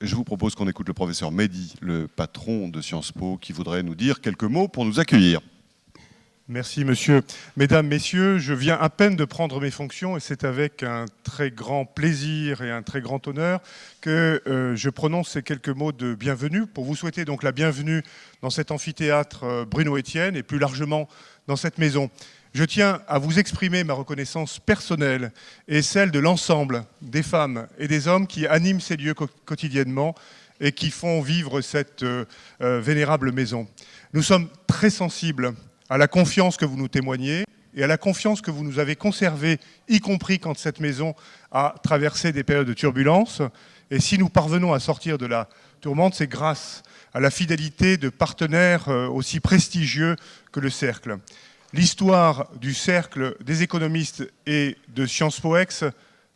je vous propose qu'on écoute le professeur Mehdi, le patron de Sciences Po, qui voudrait nous dire quelques mots pour nous accueillir. Merci, monsieur. Mesdames, messieurs, je viens à peine de prendre mes fonctions et c'est avec un très grand plaisir et un très grand honneur que je prononce ces quelques mots de bienvenue pour vous souhaiter donc la bienvenue dans cet amphithéâtre Bruno-Étienne et plus largement dans cette maison. Je tiens à vous exprimer ma reconnaissance personnelle et celle de l'ensemble des femmes et des hommes qui animent ces lieux quotidiennement et qui font vivre cette vénérable maison. Nous sommes très sensibles à la confiance que vous nous témoignez et à la confiance que vous nous avez conservée, y compris quand cette maison a traversé des périodes de turbulence. Et si nous parvenons à sortir de la tourmente, c'est grâce à la fidélité de partenaires aussi prestigieux que le Cercle. L'histoire du Cercle des économistes et de Sciences Po Ex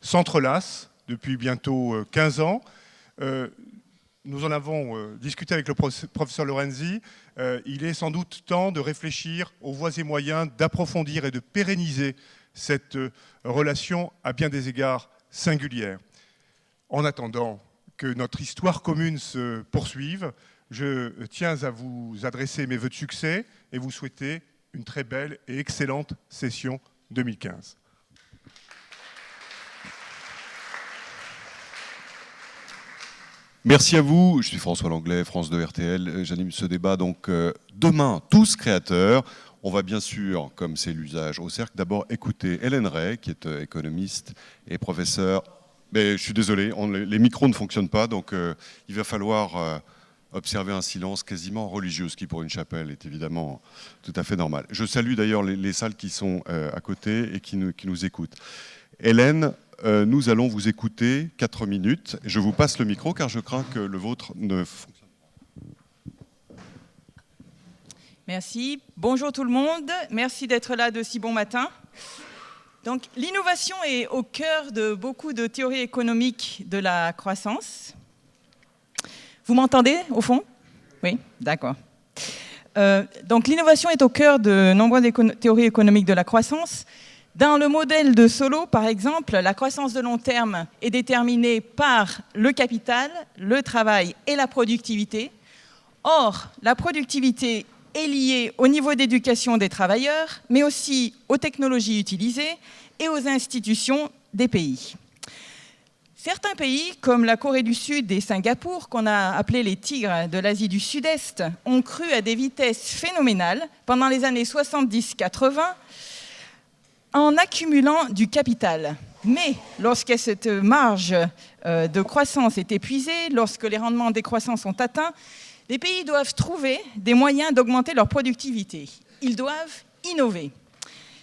s'entrelace depuis bientôt 15 ans. Nous en avons discuté avec le professeur Lorenzi. Il est sans doute temps de réfléchir aux voies et moyens d'approfondir et de pérenniser cette relation à bien des égards singulière. En attendant que notre histoire commune se poursuive, je tiens à vous adresser mes vœux de succès et vous souhaiter une très belle et excellente session 2015. Merci à vous, je suis François Langlais, France 2 RTL, j'anime ce débat donc demain, tous créateurs. On va bien sûr, comme c'est l'usage au Cercle, d'abord écouter Hélène Ray, qui est économiste et professeure. Mais je suis désolé, les micros ne fonctionnent pas, donc il va falloir observer un silence quasiment religieux, ce qui pour une chapelle est évidemment tout à fait normal. Je salue d'ailleurs les salles qui sont à côté et qui nous écoutent. Hélène, nous allons vous écouter 4 minutes. Je vous passe le micro car je crains que le vôtre ne fonctionne pas. Merci. Bonjour tout le monde. Merci d'être là de si bon matin. Donc, l'innovation est au cœur de beaucoup de théories économiques de la croissance. Vous m'entendez au fond? Oui, d'accord. Donc, l'innovation est au cœur de nombreuses théories économiques de la croissance. Dans le modèle de Solow, par exemple, la croissance de long terme est déterminée par le capital, le travail et la productivité. Or, la productivité est liée au niveau d'éducation des travailleurs, mais aussi aux technologies utilisées et aux institutions des pays. Certains pays, comme la Corée du Sud et Singapour, qu'on a appelés les tigres de l'Asie du Sud-Est, ont cru à des vitesses phénoménales pendant les années 70-80, en accumulant du capital. Mais lorsque cette marge de croissance est épuisée, lorsque les rendements de décroissance sont atteints, les pays doivent trouver des moyens d'augmenter leur productivité. Ils doivent innover.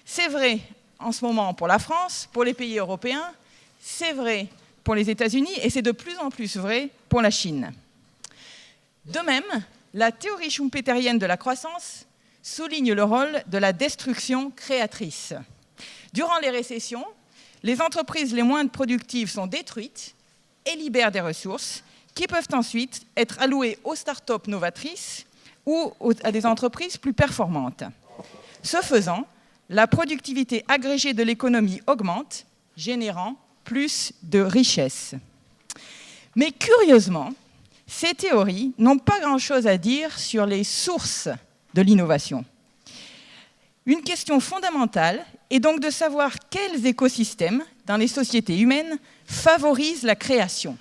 C'est vrai en ce moment pour la France, pour les pays européens, c'est vrai pour les États-Unis et c'est de plus en plus vrai pour la Chine. De même, la théorie schumpeterienne de la croissance souligne le rôle de la destruction créatrice. Durant les récessions, les entreprises les moins productives sont détruites et libèrent des ressources qui peuvent ensuite être allouées aux start-up novatrices ou à des entreprises plus performantes. Ce faisant, la productivité agrégée de l'économie augmente, générant plus de richesses. Mais curieusement, ces théories n'ont pas grand-chose à dire sur les sources de l'innovation. Une question fondamentale est donc de savoir quels écosystèmes dans les sociétés humaines favorisent la création.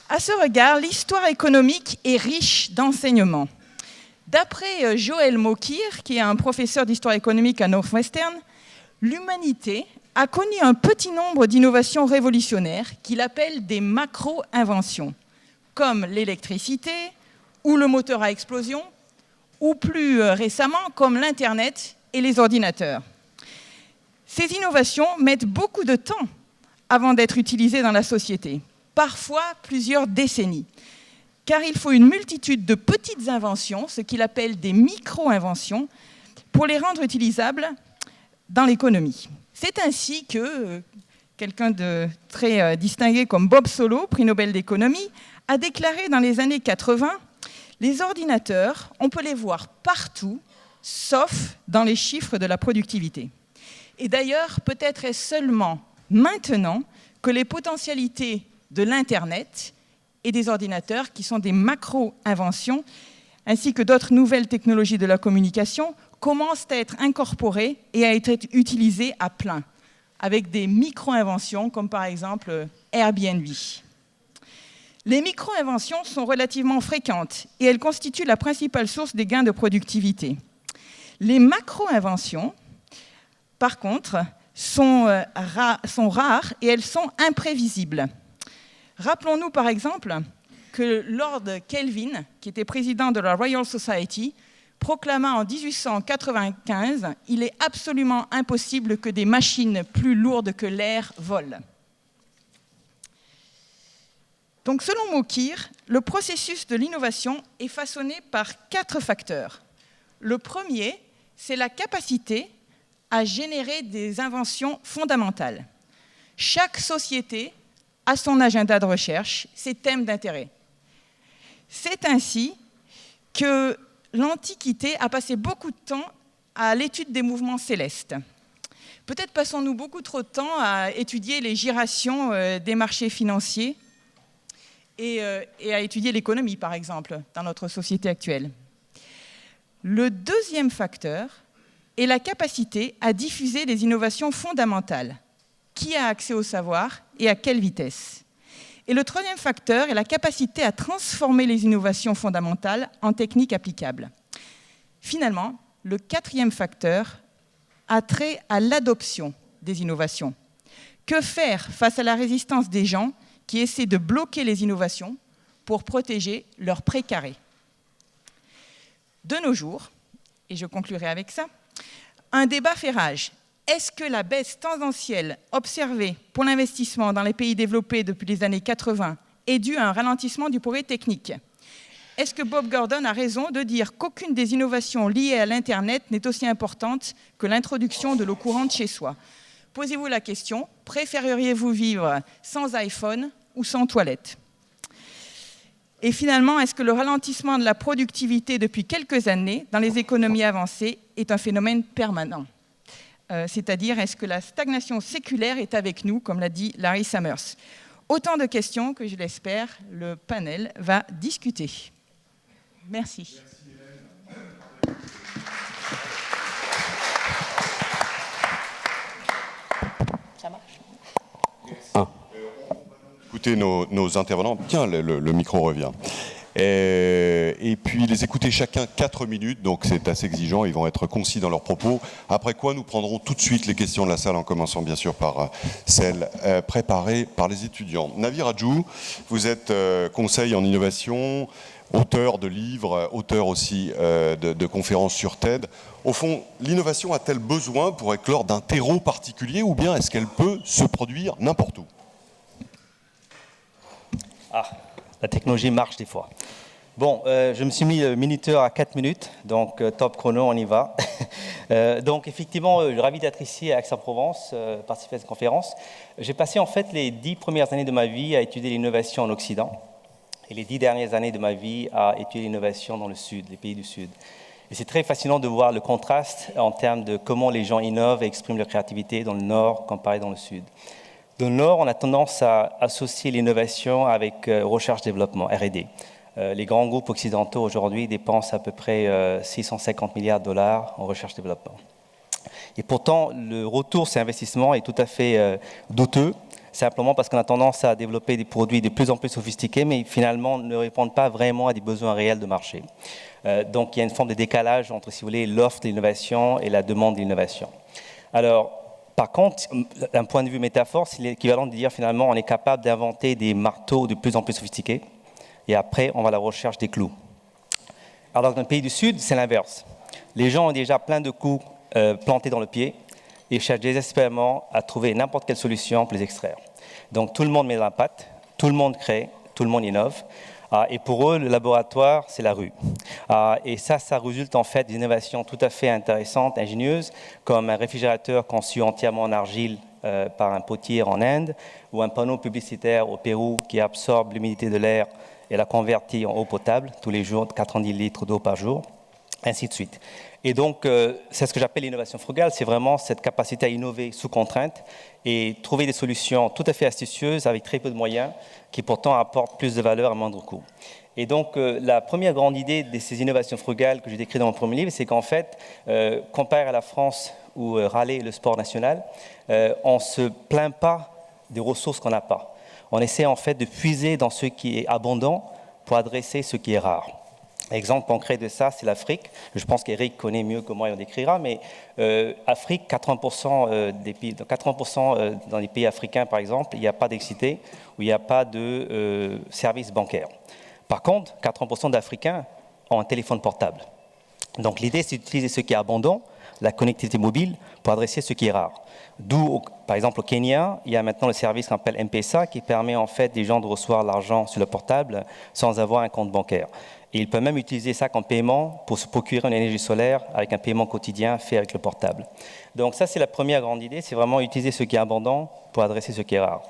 À ce regard, l'histoire économique est riche d'enseignements. D'après Joël Mokyr, qui est un professeur d'histoire économique à Northwestern, l'humanité a connu un petit nombre d'innovations révolutionnaires qu'il appelle des macro-inventions, comme l'électricité ou le moteur à explosion, ou plus récemment comme l'Internet et les ordinateurs. Ces innovations mettent beaucoup de temps avant d'être utilisées dans la société, parfois plusieurs décennies, car il faut une multitude de petites inventions, ce qu'il appelle des micro-inventions, pour les rendre utilisables dans l'économie. C'est ainsi que quelqu'un de très distingué comme Bob Solow, prix Nobel d'économie, a déclaré dans les années 80 « Les ordinateurs, on peut les voir partout, sauf dans les chiffres de la productivité. » Et d'ailleurs, peut-être est-ce seulement maintenant que les potentialités de l'Internet et des ordinateurs qui sont des macro-inventions, ainsi que d'autres nouvelles technologies de la communication, commencent à être incorporées et à être utilisées à plein, avec des micro-inventions comme par exemple Airbnb. Les micro-inventions sont relativement fréquentes et elles constituent la principale source des gains de productivité. Les macro-inventions, par contre, sont rares et elles sont imprévisibles. Rappelons-nous par exemple que Lord Kelvin, qui était président de la Royal Society, proclama en 1895 « Il est absolument impossible que des machines plus lourdes que l'air volent ». Donc, selon Mokir, le processus de l'innovation est façonné par 4 facteurs. Le premier, c'est la capacité à générer des inventions fondamentales. Chaque société a son agenda de recherche, ses thèmes d'intérêt. C'est ainsi que l'Antiquité a passé beaucoup de temps à l'étude des mouvements célestes. Peut-être passons-nous beaucoup trop de temps à étudier les gyrations des marchés financiers et à étudier l'économie, par exemple, dans notre société actuelle. Le deuxième facteur est la capacité à diffuser des innovations fondamentales. Qui a accès au savoir et à quelle vitesse? Et le troisième facteur est la capacité à transformer les innovations fondamentales en techniques applicables. Finalement, le quatrième facteur a trait à l'adoption des innovations. Que faire face à la résistance des gens qui essaient de bloquer les innovations pour protéger leurs précarés? De nos jours, et je conclurai avec ça, un débat fait rage. Est-ce que la baisse tendancielle observée pour l'investissement dans les pays développés depuis les années 80 est due à un ralentissement du progrès technique? Est-ce que Bob Gordon a raison de dire qu'aucune des innovations liées à l'Internet n'est aussi importante que l'introduction de l'eau courante chez soi? Posez-vous la question, préféreriez-vous vivre sans iPhone ou sans toilette? Et finalement, est-ce que le ralentissement de la productivité depuis quelques années dans les économies avancées est un phénomène permanent? C'est-à-dire, est-ce que la stagnation séculaire est avec nous, comme l'a dit Larry Summers? Autant de questions que, je l'espère, le panel va discuter. Merci. Ça marche? Écoutez nos intervenants. Tiens, le micro revient. Et puis les écouter chacun 4 minutes, donc c'est assez exigeant, ils vont être concis dans leurs propos. Après quoi, nous prendrons tout de suite les questions de la salle, en commençant bien sûr par celles préparées par les étudiants. Navi Rajou, vous êtes conseil en innovation, auteur de livres, auteur aussi de conférences sur TED. Au fond, l'innovation a-t-elle besoin pour éclore d'un terreau particulier, ou bien est-ce qu'elle peut se produire n'importe où? La technologie marche des fois. Bon, je me suis mis minuteur à 4 minutes, donc top chrono, on y va. Donc effectivement, je suis ravi d'être ici à Aix-en-Provence, participer à cette conférence. J'ai passé en fait les 10 premières années de ma vie à étudier l'innovation en Occident et les 10 dernières années de ma vie à étudier l'innovation dans le Sud, les pays du Sud. Et c'est très fascinant de voir le contraste en termes de comment les gens innovent et expriment leur créativité dans le Nord comparé dans le Sud. Dans le Nord, on a tendance à associer l'innovation avec recherche-développement, R&D. Les grands groupes occidentaux aujourd'hui dépensent à peu près 650 milliards de dollars en recherche-développement. Et pourtant, le retour sur investissement est tout à fait douteux, simplement parce qu'on a tendance à développer des produits de plus en plus sophistiqués, mais finalement ne répondent pas vraiment à des besoins réels de marché. Donc il y a une forme de décalage entre, si vous voulez, l'offre de l'innovation et la demande de l'innovation. Alors, par contre, d'un point de vue métaphore, c'est l'équivalent de dire finalement on est capable d'inventer des marteaux de plus en plus sophistiqués et après on va à la recherche des clous. Alors dans le pays du Sud, c'est l'inverse. Les gens ont déjà plein de coups plantés dans le pied et cherchent désespérément à trouver n'importe quelle solution pour les extraire. Donc tout le monde met dans la pâte, tout le monde crée, tout le monde innove. Et pour eux, le laboratoire, c'est la rue. Et ça résulte en fait d'innovations tout à fait intéressantes, ingénieuses, comme un réfrigérateur conçu entièrement en argile par un potier en Inde, ou un panneau publicitaire au Pérou qui absorbe l'humidité de l'air et la convertit en eau potable tous les jours, 90 litres d'eau par jour, ainsi de suite. Et donc, c'est ce que j'appelle l'innovation frugale, c'est vraiment cette capacité à innover sous contrainte et trouver des solutions tout à fait astucieuses avec très peu de moyens qui pourtant apportent plus de valeur à moindre coût. Et donc, la première grande idée de ces innovations frugales que j'ai décrites dans mon premier livre, c'est qu'en fait, comparé à la France où râler est le sport national, on ne se plaint pas des ressources qu'on n'a pas. On essaie en fait de puiser dans ce qui est abondant pour adresser ce qui est rare. Exemple concret de ça, c'est l'Afrique. Je pense qu'Éric connaît mieux que moi et on décrira, mais Afrique, 80% des pays, 80% dans les pays africains, par exemple, il n'y a pas d'excité ou il n'y a pas de service bancaire. Par contre, 80% d'Africains ont un téléphone portable. Donc l'idée, c'est d'utiliser ce qui est abondant, la connectivité mobile, pour adresser ce qui est rare. D'où, par exemple, au Kenya, il y a maintenant le service qu'on appelle M-Pesa qui permet en fait des gens de recevoir l'argent sur le portable sans avoir un compte bancaire. Et ils peuvent même utiliser ça comme paiement pour se procurer une énergie solaire avec un paiement quotidien fait avec le portable. Donc ça, c'est la première grande idée, c'est vraiment utiliser ce qui est abondant pour adresser ce qui est rare.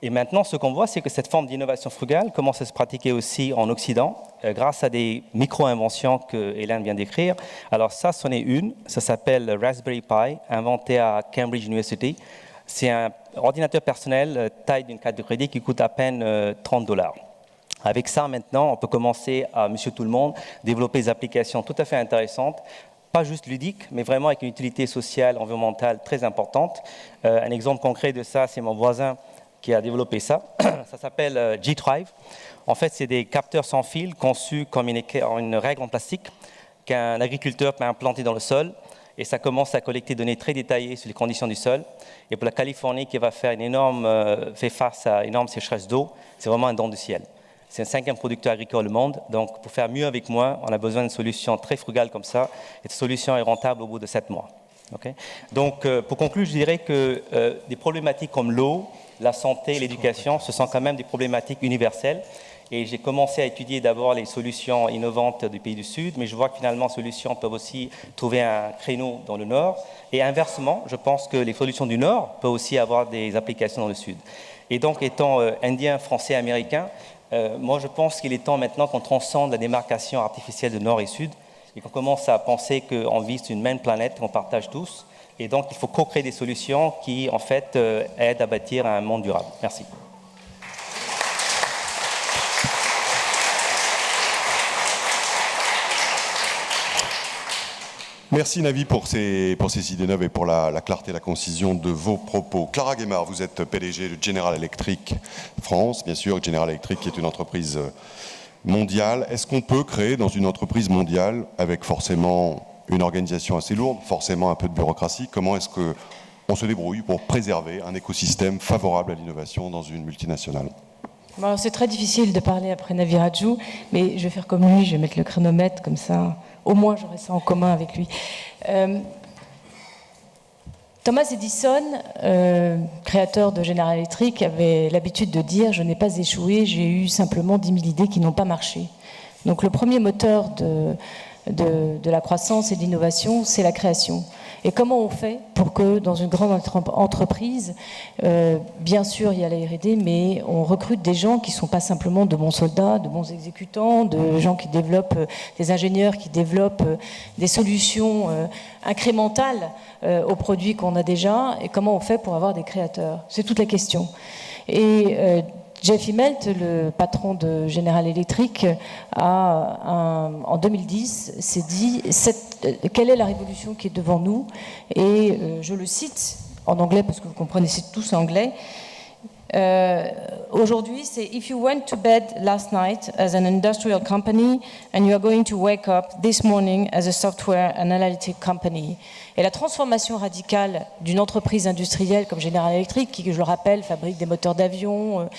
Et maintenant, ce qu'on voit, c'est que cette forme d'innovation frugale commence à se pratiquer aussi en Occident, grâce à des micro-inventions que Hélène vient d'écrire. Alors ça, c'en est une, ça s'appelle Raspberry Pi, inventé à Cambridge University. C'est un ordinateur personnel, taille d'une carte de crédit, qui coûte à peine $30. Avec ça, maintenant, on peut commencer à, monsieur tout le monde, développer des applications tout à fait intéressantes, pas juste ludiques, mais vraiment avec une utilité sociale, environnementale très importante. Un exemple concret de ça, c'est mon voisin qui a développé ça. Ça s'appelle G-Drive. En fait, c'est des capteurs sans fil conçus comme une règle en plastique qu'un agriculteur peut implanter dans le sol. Et ça commence à collecter des données très détaillées sur les conditions du sol. Et pour la Californie, qui va faire fait face à une énorme sécheresse d'eau, c'est vraiment un don du ciel. C'est le 5e producteur agricole au monde. Donc, pour faire mieux avec moins, on a besoin d'une solution très frugale comme ça. Et cette solution est rentable au bout de 7 mois. Okay. Donc, pour conclure, je dirais que des problématiques comme l'eau, la santé et l'éducation, ce sont quand même des problématiques universelles. Et j'ai commencé à étudier d'abord les solutions innovantes du pays du Sud, mais je vois que finalement, ces solutions peuvent aussi trouver un créneau dans le Nord. Et inversement, je pense que les solutions du Nord peuvent aussi avoir des applications dans le Sud. Et donc, étant indien, français, américain, moi, je pense qu'il est temps maintenant qu'on transcende la démarcation artificielle de Nord et Sud et qu'on commence à penser qu'on vit sur une même planète qu'on partage tous. Et donc, il faut co-créer des solutions qui, en fait, aident à bâtir un monde durable. Merci. Merci Navi pour ces idées neuves et pour la clarté et la concision de vos propos. Clara Guémard, vous êtes PDG de General Electric France, bien sûr, General Electric qui est une entreprise mondiale. Est-ce qu'on peut créer dans une entreprise mondiale, avec forcément une organisation assez lourde, forcément un peu de bureaucratie, comment est-ce qu'on se débrouille pour préserver un écosystème favorable à l'innovation dans une multinationale ? Bon, c'est très difficile de parler après Navi Raju, mais je vais faire comme lui, je vais mettre le chronomètre, comme ça, au moins j'aurai ça en commun avec lui. Thomas Edison, créateur de General Electric, avait l'habitude de dire « Je n'ai pas échoué, j'ai eu simplement 10 000 idées qui n'ont pas marché ». Donc le premier moteur de la croissance et de l'innovation, c'est la création. Et comment on fait pour que dans une grande entreprise, bien sûr il y a la R&D, mais on recrute des gens qui ne sont pas simplement de bons soldats, de bons exécutants, de gens qui développent, des ingénieurs qui développent des solutions incrémentales aux produits qu'on a déjà, et comment on fait pour avoir des créateurs. C'est toute la question. Et Jeff Immelt, le patron de General Electric, en 2010 s'est dit quelle est la révolution qui est devant nous, et je le cite en anglais parce que vous comprenez, c'est tous anglais. Aujourd'hui, c'est If you went to bed last night as an industrial company and you are going to wake up this morning as a software and analytic company. Et la transformation radicale d'une entreprise industrielle comme General Electric, qui, je le rappelle, fabrique des moteurs d'avion,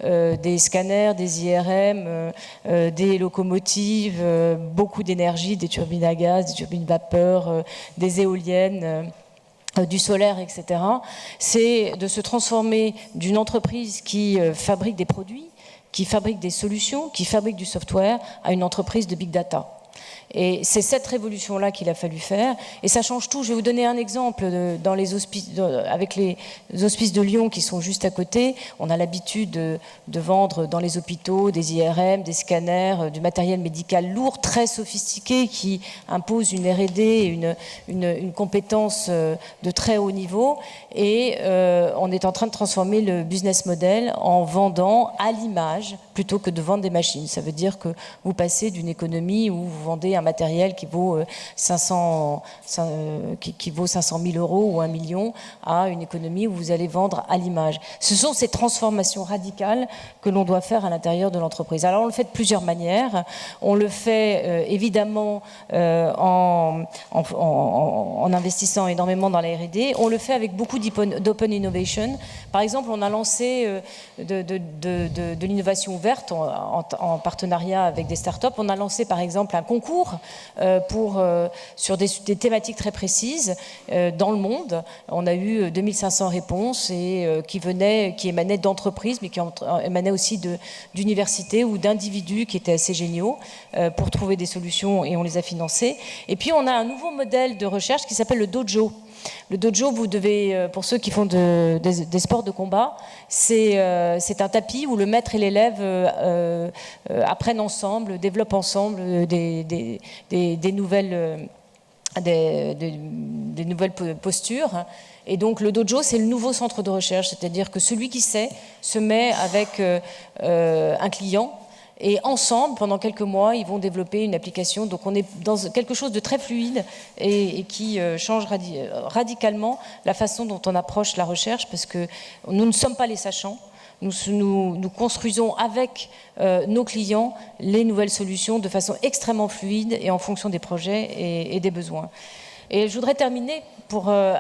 des scanners, des IRM, des locomotives, beaucoup d'énergie, des turbines à gaz, des turbines vapeur, des éoliennes, du solaire, etc. C'est de se transformer d'une entreprise qui fabrique des produits, qui fabrique des solutions, qui fabrique du software, à une entreprise de big data. Et c'est cette révolution-là qu'il a fallu faire. Et ça change tout. Je vais vous donner un exemple. Dans les hospices, avec les hospices de Lyon qui sont juste à côté, on a l'habitude de vendre dans les hôpitaux des IRM, des scanners, du matériel médical lourd, très sophistiqué, qui impose une R&D, une compétence de très haut niveau. Et on est en train de transformer le business model en vendant à l'image plutôt que de vendre des machines. Ça veut dire que vous passez d'une économie où vous vendez un matériel qui vaut 500 000 € ou 1 million à une économie où vous allez vendre à l'image. Ce sont ces transformations radicales que l'on doit faire à l'intérieur de l'entreprise. Alors on le fait de plusieurs manières. On le fait évidemment en investissant énormément dans la R&D. On le fait avec beaucoup d'open innovation. Par exemple, on a lancé de l'innovation ouverte en partenariat avec des startups. On a lancé par exemple un concours sur des thématiques très précises dans le monde. On a eu 2500 réponses qui émanaient d'entreprises, mais qui émanaient aussi d'universités ou d'individus qui étaient assez géniaux pour trouver des solutions, et on les a financés. Et puis on a un nouveau modèle de recherche qui s'appelle le dojo. Le dojo, vous devez, pour ceux qui font des sports de combat, c'est un tapis où le maître et l'élève apprennent ensemble, développent ensemble des nouvelles postures. Et donc le dojo, c'est le nouveau centre de recherche, c'est-à-dire que celui qui sait se met avec un client. Et ensemble, pendant quelques mois, ils vont développer une application. Donc on est dans quelque chose de très fluide et qui change radicalement la façon dont on approche la recherche, parce que nous ne sommes pas les sachants. Nous construisons avec nos clients les nouvelles solutions de façon extrêmement fluide et en fonction des projets et des besoins. Et je voudrais terminer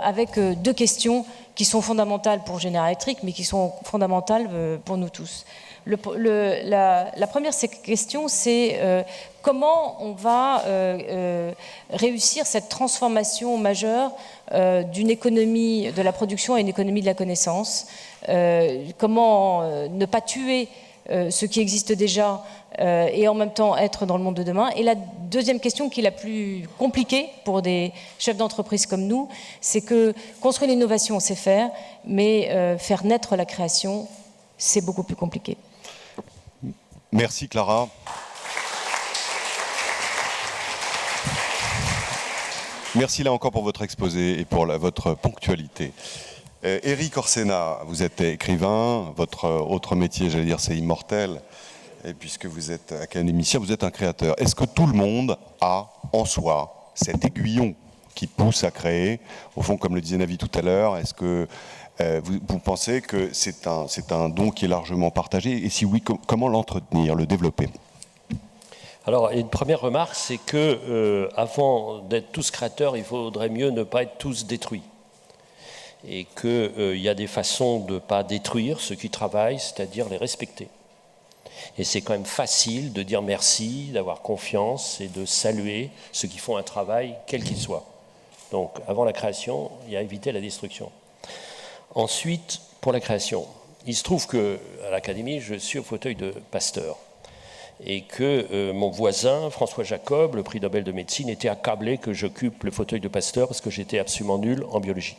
avec deux questions qui sont fondamentales pour General Electric, mais qui sont fondamentales pour nous tous. La première question, c'est comment on va réussir cette transformation majeure d'une économie de la production à une économie de la connaissance. Comment ne pas tuer ce qui existe déjà et en même temps être dans le monde de demain. Et la deuxième question, qui est la plus compliquée pour des chefs d'entreprise comme nous, c'est que construire l'innovation, on sait faire, mais faire naître la création, c'est beaucoup plus compliqué. Merci Clara. Merci là encore pour votre exposé et pour votre ponctualité. Éric Orsena, vous êtes écrivain, votre autre métier, j'allais dire, c'est immortel, et puisque vous êtes académicien, vous êtes un créateur. Est-ce que tout le monde a en soi cet aiguillon qui pousse à créer? Au fond, comme le disait Navi tout à l'heure, est-ce que vous pensez que c'est un don qui est largement partagé? Et si oui, comment l'entretenir, le développer? Alors, une première remarque, c'est que avant d'être tous créateurs, il vaudrait mieux ne pas être tous détruits. Et qu'il y a des façons de ne pas détruire ceux qui travaillent, c'est-à-dire les respecter. Et c'est quand même facile de dire merci, d'avoir confiance et de saluer ceux qui font un travail, quel qu'il soit. Donc, avant la création, il y a à éviter la destruction. Ensuite, pour la création, il se trouve qu'à l'Académie, je suis au fauteuil de Pasteur. Et que mon voisin, François Jacob, le prix Nobel de médecine, était accablé que j'occupe le fauteuil de Pasteur parce que j'étais absolument nul en biologie.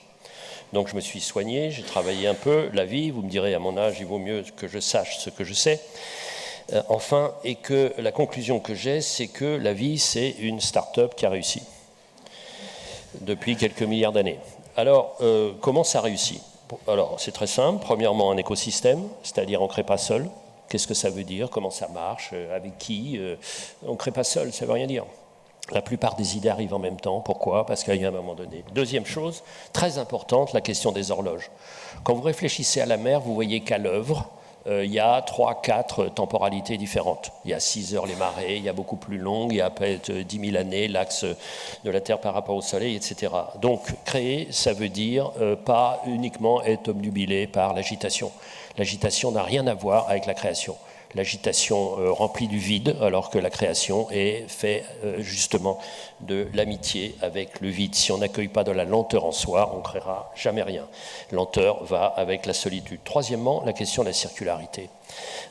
Donc je me suis soigné, j'ai travaillé un peu, la vie, vous me direz à mon âge, il vaut mieux que je sache ce que je sais. Enfin, et que la conclusion que j'ai, c'est que la vie, c'est une start-up qui a réussi depuis quelques milliards d'années. Alors, comment ça réussit? Alors, c'est très simple. Premièrement, un écosystème, c'est-à-dire on ne crée pas seul. Qu'est-ce que ça veut dire? Comment ça marche? Avec qui? On ne crée pas seul, ça ne veut rien dire. La plupart des idées arrivent en même temps. Pourquoi? Parce qu'il y a un moment donné. Deuxième chose, très importante, la question des horloges. Quand vous réfléchissez à la mer, vous voyez qu'à l'œuvre, il y a 3-4 temporalités différentes. Il y a 6 heures les marées, il y a beaucoup plus longues, il y a peut-être 10 000 années l'axe de la Terre par rapport au Soleil, etc. Donc créer, ça veut dire pas uniquement être obnubilé par l'agitation. L'agitation n'a rien à voir avec la création. L'agitation remplit du vide, alors que la création est faite justement de l'amitié avec le vide. Si on n'accueille pas de la lenteur en soi, on ne créera jamais rien. Lenteur va avec la solitude. Troisièmement, la question de la circularité.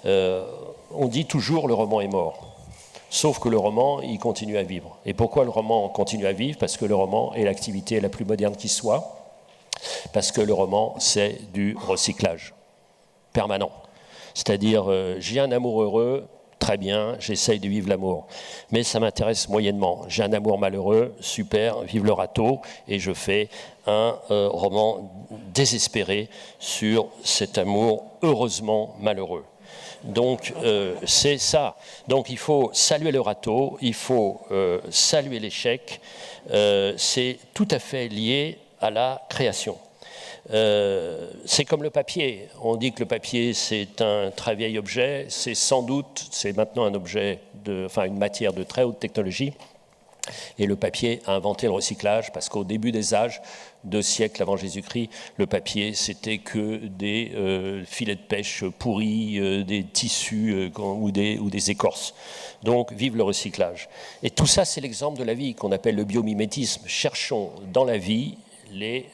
On dit toujours le roman est mort. Sauf que le roman, il continue à vivre. Et pourquoi le roman continue à vivre? Parce que le roman est l'activité la plus moderne qui soit. Parce que le roman, c'est du recyclage permanent. C'est-à-dire, j'ai un amour heureux, très bien, j'essaye de vivre l'amour. Mais ça m'intéresse moyennement. J'ai un amour malheureux, super, vive le râteau, et je fais un roman désespéré sur cet amour heureusement malheureux. Donc, c'est ça. Donc, il faut saluer le râteau, il faut saluer l'échec. C'est tout à fait lié à la création. C'est comme le papier. On dit que le papier, c'est un très vieil objet. C'est sans doute, c'est maintenant un objet, une matière de très haute technologie. Et le papier a inventé le recyclage parce qu'au début des âges, 2 siècles avant Jésus-Christ, le papier, c'était que des filets de pêche pourris, des tissus ou des écorces. Donc, vive le recyclage. Et tout ça, c'est l'exemple de la vie qu'on appelle le biomimétisme. Cherchons dans la vie les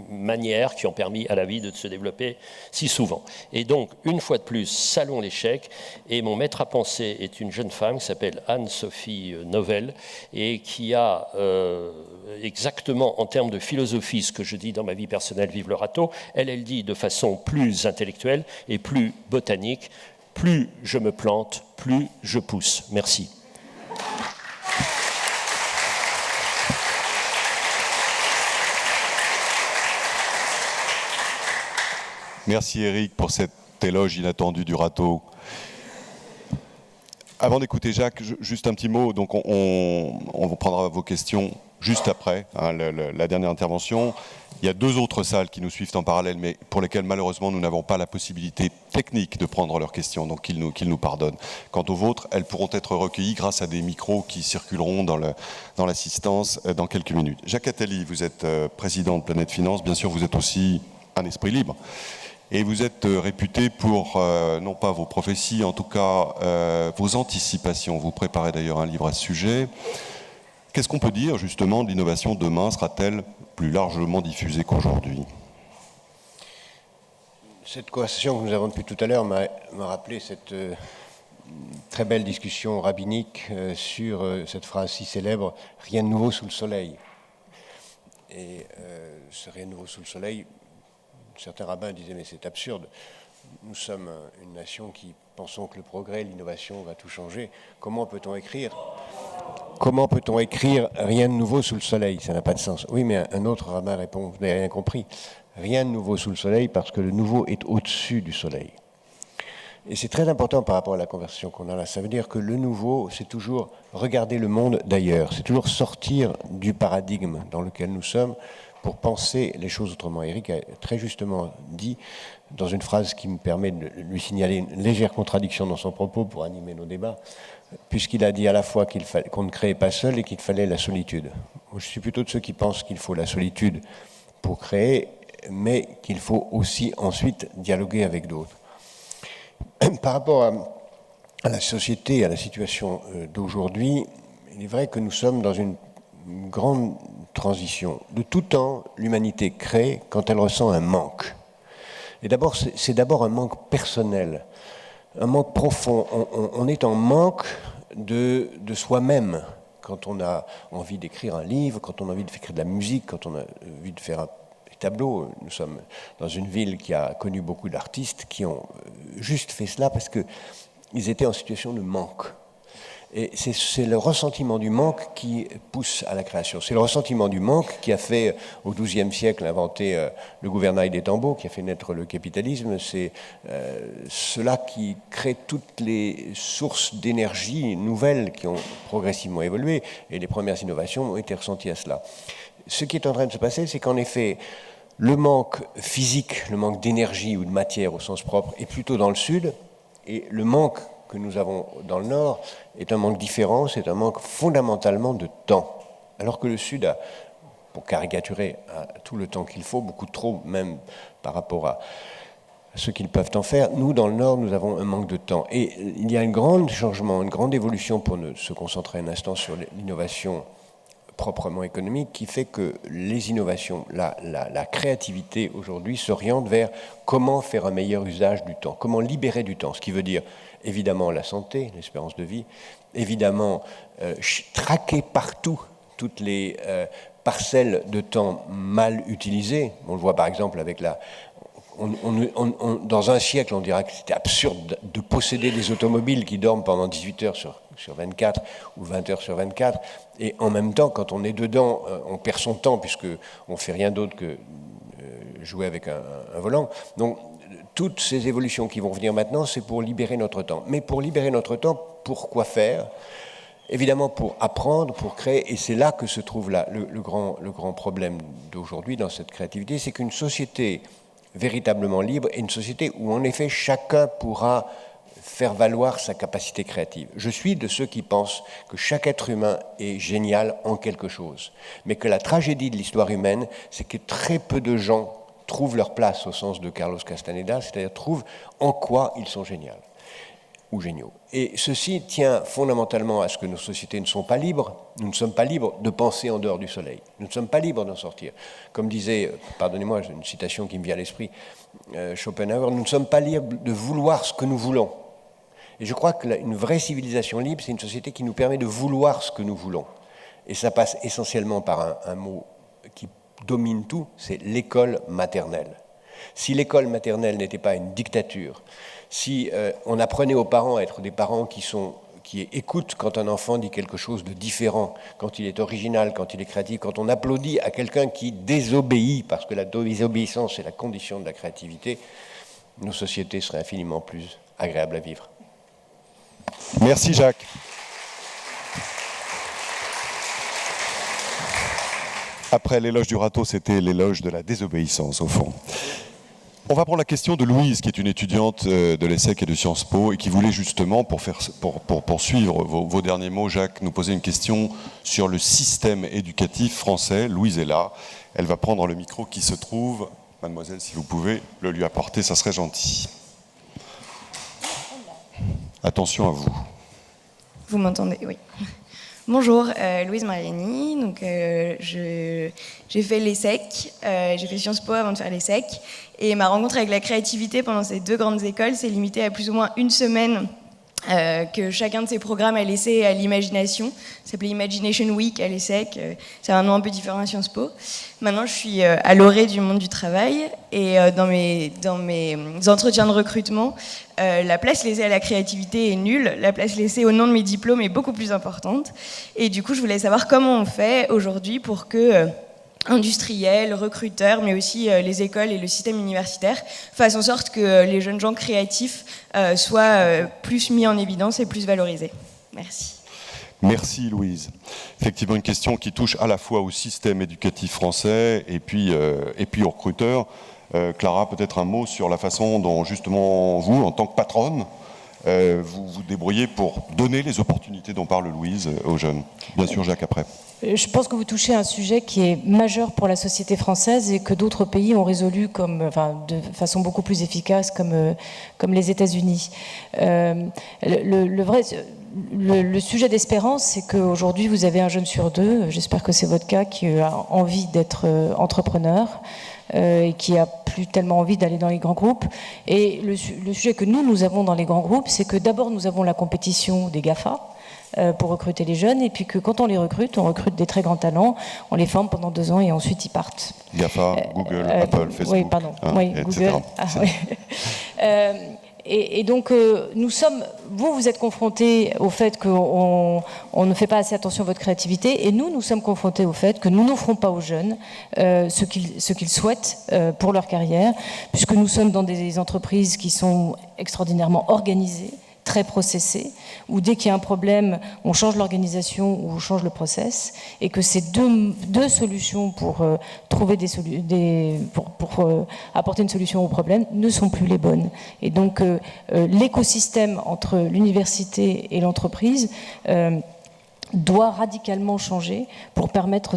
manières qui ont permis à la vie de se développer si souvent. Et donc, une fois de plus, saluons l'échec. Et mon maître à penser est une jeune femme qui s'appelle Anne-Sophie Novelle et qui a exactement, en termes de philosophie, ce que je dis dans ma vie personnelle, vive le râteau. Elle dit de façon plus intellectuelle et plus botanique, plus je me plante, plus je pousse. Merci. Merci Eric pour cet éloge inattendu du râteau. Avant d'écouter Jacques, juste un petit mot. Donc on vous prendra vos questions juste après la dernière intervention. Il y a 2 autres salles qui nous suivent en parallèle, mais pour lesquelles malheureusement nous n'avons pas la possibilité technique de prendre leurs questions, donc qu'ils nous pardonnent. Quant aux vôtres, elles pourront être recueillies grâce à des micros qui circuleront dans l'assistance dans quelques minutes. Jacques Attali, vous êtes président de Planète Finance. Bien sûr, vous êtes aussi un esprit libre. Et vous êtes réputé pour, non pas vos prophéties, en tout cas vos anticipations. Vous préparez d'ailleurs un livre à ce sujet. Qu'est-ce qu'on peut dire justement de l'innovation demain? Sera-t-elle plus largement diffusée qu'aujourd'hui? Cette conversation que nous avons depuis tout à l'heure m'a rappelé cette très belle discussion rabbinique sur cette phrase si célèbre « Rien de nouveau sous le soleil ». Et ce « rien de nouveau sous le soleil », certains rabbins disaient, mais c'est absurde. Nous sommes une nation qui pensons que le progrès, l'innovation va tout changer. Comment peut-on écrire rien de nouveau sous le soleil? Ça n'a pas de sens. Oui, mais un autre rabbin répond, vous n'avez rien compris. Rien de nouveau sous le soleil parce que le nouveau est au-dessus du soleil. Et c'est très important par rapport à la conversation qu'on a là. Ça veut dire que le nouveau, c'est toujours regarder le monde d'ailleurs. C'est toujours sortir du paradigme dans lequel nous sommes pour penser les choses autrement. Eric a très justement dit, dans une phrase qui me permet de lui signaler une légère contradiction dans son propos pour animer nos débats, puisqu'il a dit à la fois qu'on ne créait pas seul et qu'il fallait la solitude. Moi, je suis plutôt de ceux qui pensent qu'il faut la solitude pour créer, mais qu'il faut aussi ensuite dialoguer avec d'autres. Par rapport à la société, à la situation d'aujourd'hui, il est vrai que nous sommes dans une grande transition. De tout temps, l'humanité crée quand elle ressent un manque. Et d'abord, c'est d'abord un manque personnel, un manque profond. On est en manque de soi-même quand on a envie d'écrire un livre, quand on a envie de faire de la musique, quand on a envie de faire un tableau. Nous sommes dans une ville qui a connu beaucoup d'artistes qui ont juste fait cela parce qu'ils étaient en situation de manque. Et c'est le ressentiment du manque qui pousse à la création. C'est le ressentiment du manque qui a fait, au XIIe siècle, inventer le gouvernail des tambours, qui a fait naître le capitalisme. C'est cela qui crée toutes les sources d'énergie nouvelles qui ont progressivement évolué. Et les premières innovations ont été ressenties à cela. Ce qui est en train de se passer, c'est qu'en effet, le manque physique, le manque d'énergie ou de matière au sens propre, est plutôt dans le sud, et le manque que nous avons dans le nord est un manque différent, c'est un manque fondamentalement de temps. Alors que le sud a, pour caricaturer, a tout le temps qu'il faut, beaucoup trop même par rapport à ce qu'ils peuvent en faire. Nous, dans le nord, nous avons un manque de temps. Et il y a un grand changement, une grande évolution pour se concentrer un instant sur l'innovation proprement économique qui fait que les innovations, la créativité aujourd'hui s'oriente vers comment faire un meilleur usage du temps, comment libérer du temps, ce qui veut dire évidemment la santé, l'espérance de vie, évidemment traquer partout toutes les parcelles de temps mal utilisées. On le voit par exemple avec dans un siècle, on dirait que c'était absurde de posséder des automobiles qui dorment pendant 18 heures sur 24 ou 20 heures sur 24. Et en même temps, quand on est dedans, on perd son temps puisqu'on ne fait rien d'autre que jouer avec un volant. Donc, toutes ces évolutions qui vont venir maintenant, c'est pour libérer notre temps. Mais pour libérer notre temps, pour quoi faire ? Évidemment, pour apprendre, pour créer. Et c'est là que se trouve le grand problème d'aujourd'hui dans cette créativité, c'est qu'une société véritablement libre est une société où, en effet, chacun pourra faire valoir sa capacité créative. Je suis de ceux qui pensent que chaque être humain est génial en quelque chose, mais que la tragédie de l'histoire humaine, c'est que très peu de gens trouvent leur place au sens de Carlos Castaneda, c'est-à-dire trouvent en quoi ils sont géniaux ou géniaux. Et ceci tient fondamentalement à ce que nos sociétés ne sont pas libres. Nous ne sommes pas libres de penser en dehors du soleil. Nous ne sommes pas libres d'en sortir. Comme disait, pardonnez-moi, j'ai une citation qui me vient à l'esprit, Schopenhauer, nous ne sommes pas libres de vouloir ce que nous voulons. Et je crois qu'une vraie civilisation libre, c'est une société qui nous permet de vouloir ce que nous voulons. Et ça passe essentiellement par un mot qui domine tout, c'est l'école maternelle. Si l'école maternelle n'était pas une dictature, si on apprenait aux parents à être des parents qui écoutent quand un enfant dit quelque chose de différent, quand il est original, quand il est créatif, quand on applaudit à quelqu'un qui désobéit, parce que la désobéissance est la condition de la créativité, nos sociétés seraient infiniment plus agréables à vivre. Merci Jacques. Après l'éloge du râteau, c'était l'éloge de la désobéissance, au fond. On va prendre la question de Louise, qui est une étudiante de l'ESSEC et de Sciences Po, et qui voulait justement, pour suivre vos derniers mots, Jacques, nous poser une question sur le système éducatif français. Louise est là. Elle va prendre le micro qui se trouve. Mademoiselle, si vous pouvez le lui apporter, ça serait gentil. Attention à vous. Vous m'entendez? Oui. Bonjour, Louise Mariani. Donc, j'ai fait l'ESSEC, j'ai fait Sciences Po avant de faire l'ESSEC. Et ma rencontre avec la créativité pendant ces deux grandes écoles s'est limitée à plus ou moins une semaine que chacun de ces programmes a laissé à l'imagination. Ça s'appelait Imagination Week à l'ESSEC. C'est un nom un peu différent à Sciences Po. Maintenant, je suis à l'orée du monde du travail. Et dans mes entretiens de recrutement, la place laissée à la créativité est nulle. La place laissée au nom de mes diplômes est beaucoup plus importante. Et du coup, je voulais savoir comment on fait aujourd'hui pour que industriels, recruteurs, mais aussi les écoles et le système universitaire fassent en sorte que les jeunes gens créatifs soient plus mis en évidence et plus valorisés. Merci. Merci Louise. Effectivement, une question qui touche à la fois au système éducatif français et puis aux recruteurs. Clara, peut-être un mot sur la façon dont justement vous, en tant que patronne, vous vous débrouillez pour donner les opportunités dont parle Louise aux jeunes. Bien sûr, Jacques, après. Je pense que vous touchez à un sujet qui est majeur pour la société française et que d'autres pays ont résolu de façon beaucoup plus efficace, comme les États-Unis. Le sujet d'espérance, c'est qu'aujourd'hui, vous avez un jeune sur deux, j'espère que c'est votre cas, qui a envie d'être entrepreneur et qui a plus tellement envie d'aller dans les grands groupes. Et le sujet que nous avons dans les grands groupes, c'est que d'abord, nous avons la compétition des GAFA, pour recruter les jeunes, et puis que quand on recrute des très grands talents, on les forme pendant 2 ans et ensuite ils partent. GAFA, Google, Apple, Facebook, oui, pardon, oui, etc. Google. Ah, oui. Et donc, vous êtes confrontés au fait qu'on ne fait pas assez attention à votre créativité, et nous sommes confrontés au fait que nous n'offrons pas aux jeunes ce qu'ils souhaitent pour leur carrière, puisque nous sommes dans des entreprises qui sont extraordinairement organisées, très processé, où dès qu'il y a un problème, on change l'organisation ou on change le process, et que ces deux solutions pour apporter une solution au problème ne sont plus les bonnes. Et donc l'écosystème entre l'université et l'entreprise doit radicalement changer pour permettre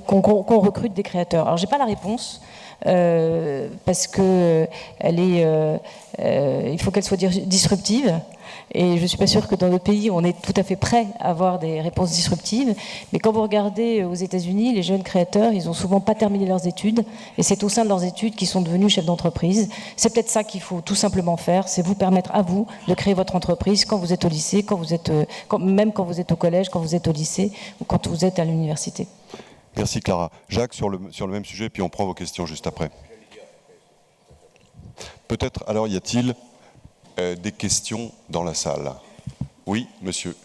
qu'on recrute des créateurs. Alors j'ai pas la réponse. Parce que il faut qu'elle soit disruptive, Et je ne suis pas sûre que dans notre pays, on est tout à fait prêt à avoir des réponses disruptives. Mais quand vous regardez aux États-Unis, les jeunes créateurs, ils n'ont souvent pas terminé leurs études. Et c'est au sein de leurs études qu'ils sont devenus chefs d'entreprise. C'est peut-être ça qu'il faut tout simplement faire, c'est vous permettre à vous de créer votre entreprise quand vous êtes au lycée, même quand vous êtes au collège, quand vous êtes au lycée ou quand vous êtes à l'université. Merci Clara. Jacques, sur le même sujet, puis on prend vos questions juste après. Peut-être, alors, y a-t-il des questions dans la salle? Oui, monsieur,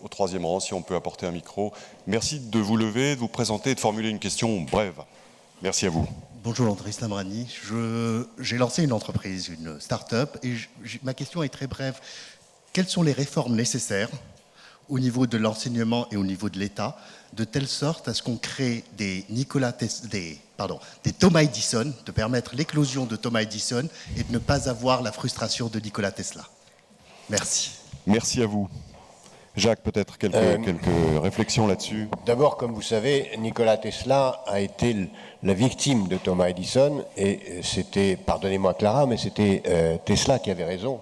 au troisième rang, si on peut apporter un micro. Merci de vous lever, de vous présenter et de formuler une question brève. Merci à vous. Bonjour, André Slamrani. J'ai lancé une entreprise, une start-up, et ma question est très brève. Quelles sont les réformes nécessaires au niveau de l'enseignement et au niveau de l'État, de telle sorte à ce qu'on crée des Thomas Edison, de permettre l'éclosion de Thomas Edison et de ne pas avoir la frustration de Nikola Tesla. Merci. Merci à vous. Jacques, peut-être quelques réflexions là-dessus. D'abord, comme vous savez, Nikola Tesla a été la victime de Thomas Edison, et c'était, pardonnez-moi Clara, mais c'était Tesla qui avait raison.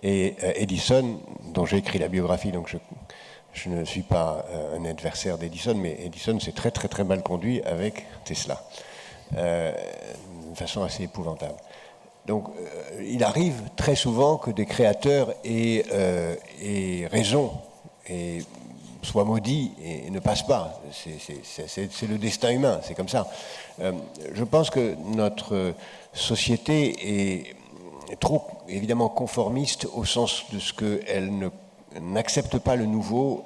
Et Edison, dont j'ai écrit la biographie, donc je ne suis pas un adversaire d'Edison, mais Edison s'est très très très mal conduit avec Tesla, de façon assez épouvantable. Donc il arrive très souvent que des créateurs aient raison et soient maudits et ne passent pas. C'est le destin humain, c'est comme ça. Je pense que notre société est trop évidemment conformiste au sens de ce qu'elle n'accepte pas le nouveau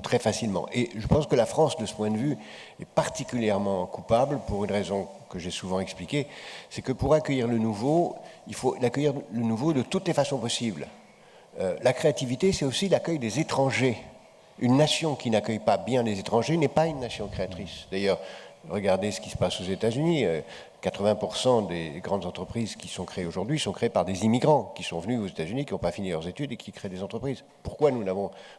très facilement. Et je pense que la France, de ce point de vue, est particulièrement coupable pour une raison que j'ai souvent expliquée, c'est que pour accueillir le nouveau, il faut l'accueillir le nouveau de toutes les façons possibles. La créativité, c'est aussi l'accueil des étrangers. Une nation qui n'accueille pas bien les étrangers n'est pas une nation créatrice. D'ailleurs, regardez ce qui se passe aux États-Unis. 80% des grandes entreprises qui sont créées aujourd'hui sont créées par des immigrants qui sont venus aux États-Unis, qui n'ont pas fini leurs études et qui créent des entreprises. Pourquoi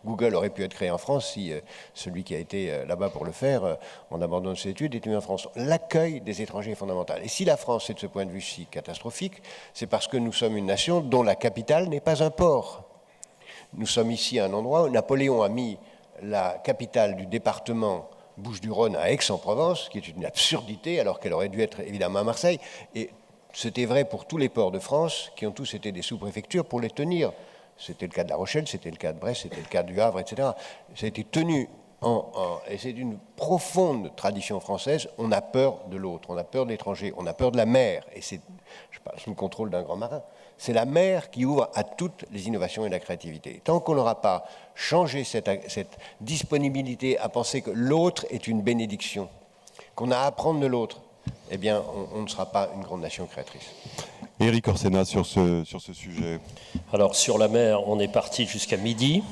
Google aurait pu être créé en France si celui qui a été là-bas pour le faire, en abandonnant ses études, est venu en France? L'accueil des étrangers est fondamental. Et si la France est de ce point de vue si catastrophique, c'est parce que nous sommes une nation dont la capitale n'est pas un port. Nous sommes ici à un endroit où Napoléon a mis la capitale du département Bouches-du-Rhône à Aix-en-Provence, qui est une absurdité, alors qu'elle aurait dû être évidemment à Marseille. Et c'était vrai pour tous les ports de France, qui ont tous été des sous-préfectures, pour les tenir. C'était le cas de La Rochelle, c'était le cas de Brest, c'était le cas du Havre, etc. Ça a été tenu et c'est une profonde tradition française. On a peur de l'autre, on a peur de l'étranger, on a peur de la mer. Et je parle sous le contrôle d'un grand marin. C'est la mer qui ouvre à toutes les innovations et la créativité. Tant qu'on n'aura pas changé cette disponibilité à penser que l'autre est une bénédiction, qu'on a à apprendre de l'autre, eh bien, on ne sera pas une grande nation créatrice. Éric Orsena, sur ce sujet. Alors, sur la mer, on est parti jusqu'à midi.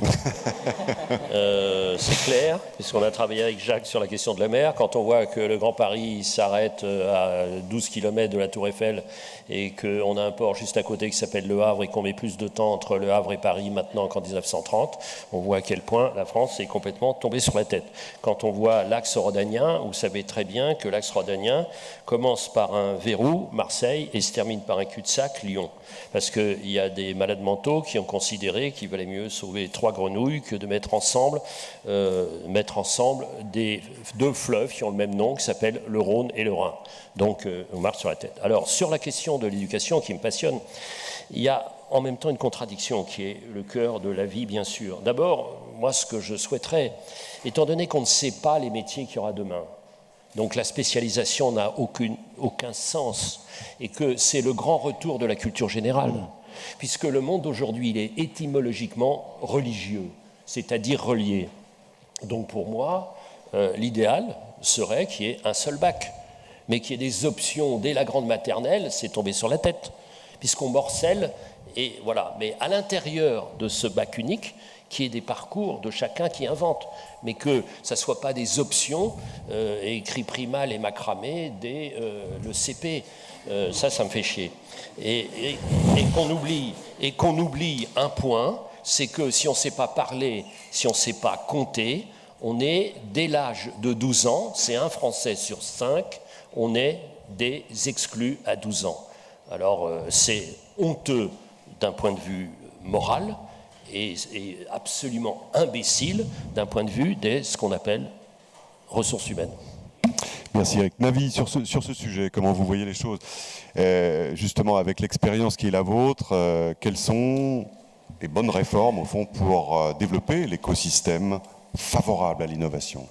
C'est clair, puisqu'on a travaillé avec Jacques sur la question de la mer. Quand on voit que le Grand Paris s'arrête à 12 km de la Tour Eiffel et qu'on a un port juste à côté qui s'appelle Le Havre et qu'on met plus de temps entre Le Havre et Paris maintenant qu'en 1930, on voit à quel point la France est complètement tombée sur la tête. Quand on voit l'axe rhodanien, vous savez très bien que l'axe rhodanien commence par un verrou, Marseille, et se termine par un cul-de-sac, Lyon. Parce qu'il y a des malades mentaux qui ont considéré qu'il valait mieux sauver 3 grenouilles que de mettre ensemble des 2 fleuves qui ont le même nom, qui s'appellent le Rhône et le Rhin. Donc, on marche sur la tête. Alors, sur la question de l'éducation qui me passionne, il y a en même temps une contradiction qui est le cœur de la vie, bien sûr. D'abord, moi, ce que je souhaiterais, étant donné qu'on ne sait pas les métiers qu'il y aura demain, donc la spécialisation n'a aucun sens, et que c'est le grand retour de la culture générale, puisque le monde d'aujourd'hui, il est étymologiquement religieux, c'est-à-dire relié. Donc pour moi, l'idéal serait qu'il y ait un seul bac, mais qu'il y ait des options dès la grande maternelle, c'est tombé sur la tête, puisqu'on morcelle, et voilà. Mais à l'intérieur de ce bac unique, qu'il y ait des parcours de chacun qui invente, mais que ça ne soit pas des options écrits primal et macramé dès le CP. Ça me fait chier. Et qu'on oublie un point, c'est que si on ne sait pas parler, si on ne sait pas compter, on est, dès l'âge de 12 ans, c'est un Français sur 5, on est des exclus à 12 ans. Alors c'est honteux d'un point de vue moral et absolument imbécile d'un point de vue de ce qu'on appelle ressources humaines. Merci Eric. Navi, sur ce sujet, comment vous voyez les choses? Justement, avec l'expérience qui est la vôtre, quelles sont les bonnes réformes, au fond, pour développer l'écosystème favorable à l'innovation?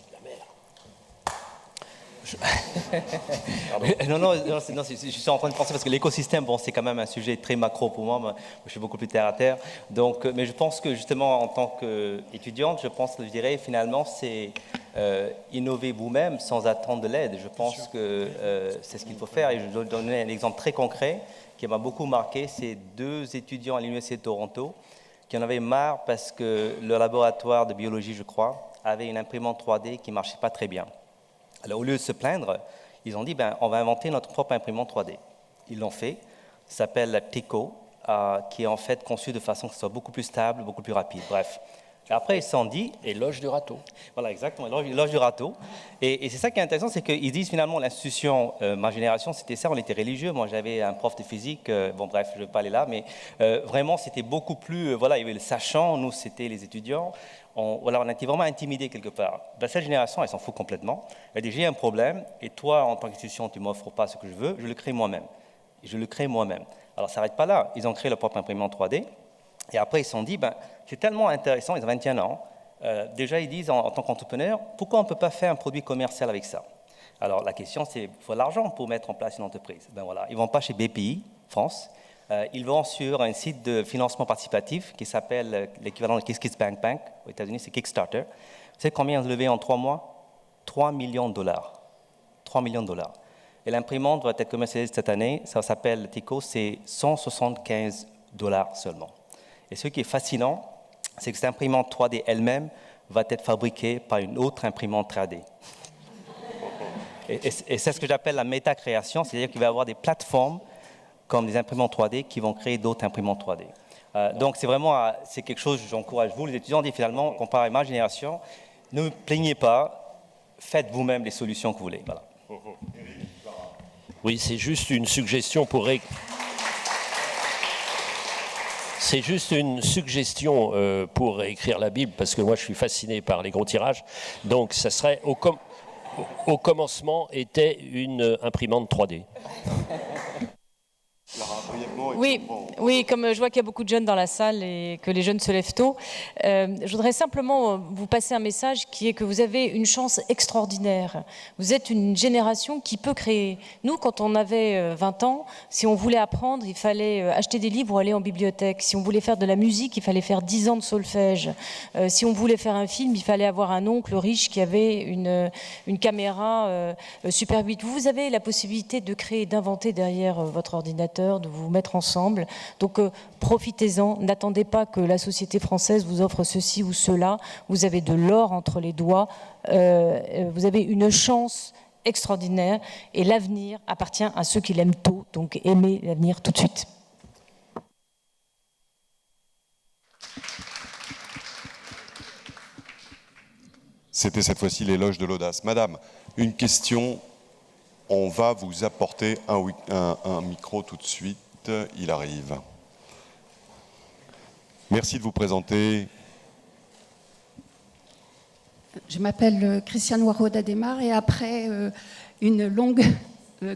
Non, je suis en train de penser parce que l'écosystème, bon, c'est quand même un sujet très macro pour moi. Moi, je suis beaucoup plus terre à terre. Donc, mais je pense que justement, en tant qu'étudiante, je dirais finalement, c'est innover vous-même sans attendre de l'aide. Je pense que c'est ce qu'il faut faire. Et je vais donner un exemple très concret qui m'a beaucoup marqué. C'est 2 étudiants à l'Université de Toronto qui en avaient marre parce que le laboratoire de biologie, je crois, avait une imprimante 3D qui ne marchait pas très bien. Alors, au lieu de se plaindre, ils ont dit on va inventer notre propre imprimante 3D. Ils l'ont fait. Ça s'appelle la TICO, qui est en fait conçue de façon que ce soit beaucoup plus stable, beaucoup plus rapide. Bref. Et après, ils se sont dit. Éloge du râteau. Voilà, exactement, éloge du râteau. Et c'est ça qui est intéressant, c'est qu'ils disent finalement l'institution, ma génération, c'était ça, on était religieux. Moi, j'avais un prof de physique, bon, bref, je ne vais pas aller là, mais vraiment, c'était beaucoup plus. Voilà, il y avait le sachant, nous, c'était les étudiants. On a été vraiment intimidés quelque part. Cette génération, elle s'en fout complètement. Elle dit, j'ai un problème, et toi, en tant qu'institution, tu ne m'offres pas ce que je veux, je le crée moi-même. Alors, ça n'arrête pas là. Ils ont créé leur propre imprimante 3D, et après, ils se sont dit, c'est tellement intéressant, ils ont 21 ans. Déjà, ils disent, en tant qu'entrepreneur, pourquoi on ne peut pas faire un produit commercial avec ça? Alors, la question, c'est, il faut de l'argent pour mettre en place une entreprise. Voilà, ils ne vont pas chez BPI, France. Ils vont sur un site de financement participatif qui s'appelle l'équivalent de KissKissBankBank aux États-Unis, c'est Kickstarter. Vous savez combien ils ont levé en 3 mois? 3 millions de dollars. 3 millions de dollars. Et l'imprimante doit être commercialisée cette année. Ça s'appelle TICO, c'est 175 $ seulement. Et ce qui est fascinant, c'est que cette imprimante 3D elle-même va être fabriquée par une autre imprimante 3D. Et c'est ce que j'appelle la méta-création, c'est-à-dire qu'il va y avoir des plateformes comme des imprimantes 3D qui vont créer d'autres imprimantes 3D. Donc c'est quelque chose, j'encourage vous, les étudiants, dit finalement, comparé à ma génération, ne vous plaignez pas, faites vous-même les solutions que vous voulez. Voilà. Oui, c'est juste une suggestion C'est juste une suggestion pour écrire la Bible, parce que moi je suis fasciné par les gros tirages. Donc ça serait, au commencement, était une imprimante 3D. Oui, comme je vois qu'il y a beaucoup de jeunes dans la salle et que les jeunes se lèvent tôt, je voudrais simplement vous passer un message qui est que vous avez une chance extraordinaire. Vous êtes une génération qui peut créer. Nous, quand on avait 20 ans, si on voulait apprendre, il fallait acheter des livres ou aller en bibliothèque. Si on voulait faire de la musique, il fallait faire 10 ans de solfège. Si on voulait faire un film, il fallait avoir un oncle riche qui avait une caméra Super 8. Vous avez la possibilité de créer, d'inventer derrière votre ordinateur, de vous mettre ensemble. Donc profitez-en, n'attendez pas que la société française vous offre ceci ou cela. Vous avez de l'or entre les doigts, vous avez une chance extraordinaire et l'avenir appartient à ceux qui l'aiment tôt, donc aimez l'avenir tout de suite. C'était cette fois-ci l'éloge de l'audace. Madame, une question. On va vous apporter un micro tout de suite. Il arrive. Merci de vous présenter. Je m'appelle Christiane Waro-Dademar et après une longue